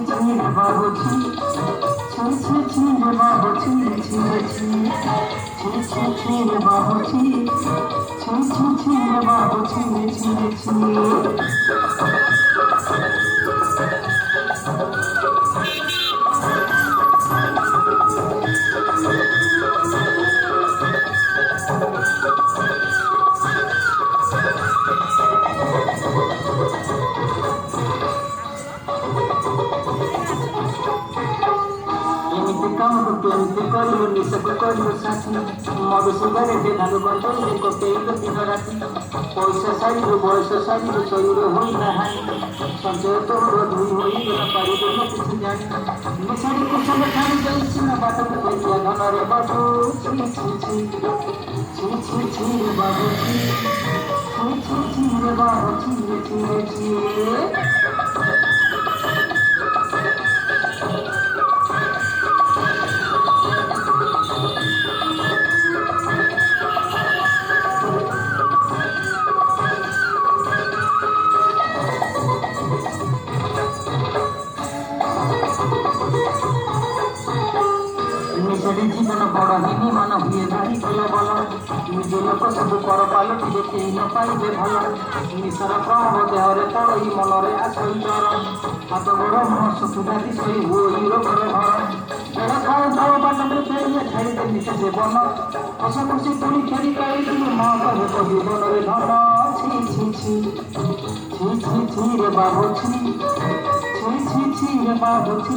ছি রে বাবু ছি ছি রে বাবু ছি রে ছি রে বাবু ছি রে বাবু ছি রে করিল নিষেধ করিল সাথী মধু সিগারেটে ধানু বন্ধলে কোটেইল দিন রাতি পয়সা সারিল বয়স সারিল শরীর হইল হানি সঞ্চয় তোর ধুই হইল পারিব কিছু জানি নিশারি কুশল ছাড়ি যাইছি না বাটক করিয়া ধনরে বাবু ছি রে বাবু ছি রে বাবু ছি জীবন বড় হিনি মান হুয়ে ভারি ভাল বল নিজ লোক সবু পর পালটিবে কেହି ন পাইবে ভাল নিশর প্রভ দেহরে পড়ই মନରେ আসই ডর হাত বড় মুহ সুখুদা দিশই হই রোগর ঘর এরা খাও খাও বাটকে ফেরিয়ে ছাড়িতে নিশে জীবন হস খুশি পুরি খেলি কাই দিল মা কহে তো জীবনরে ধন ছি রে বাবু ছি রে বাবু ছি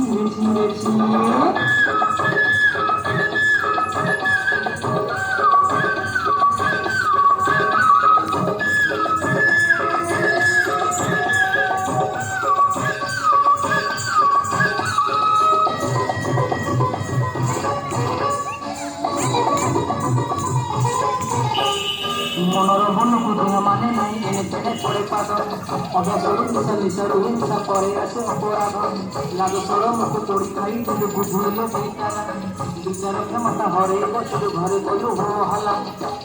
মনোরমনকু দেহ মানে নাই এনে তেনে পড়ে পাগল অভ্যাসরু নিশা নিশারু হিংসা করে আসে অপরাধ লাগু সরমকু তোড়ি খাই তুলে বুঝুইল বৈতালা বিচার ক্ষমতা হরেইল শুধু ঘরে বলু হো হালা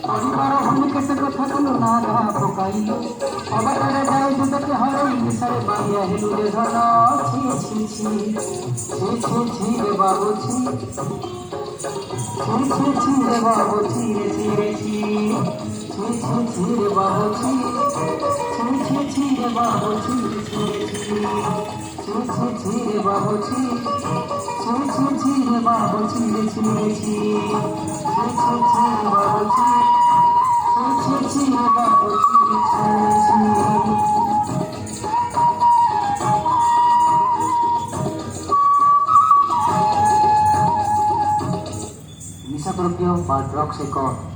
পরিবার হলে কেসে কথা গুলো না ঘা পকাইল অবাটারে যায় দুটাকে হরই নিশারে বাঁধিয়া হেলুরে ধন ছি রে বাবু ছি রে বাবু ছি রে ছি রে বাবু ছি রে বাবু ছি রে বাবু ছি রে বাবু ছি রে বাবু ছি রে বাবু নিশাদ্রব্য বা ড্রাগস এক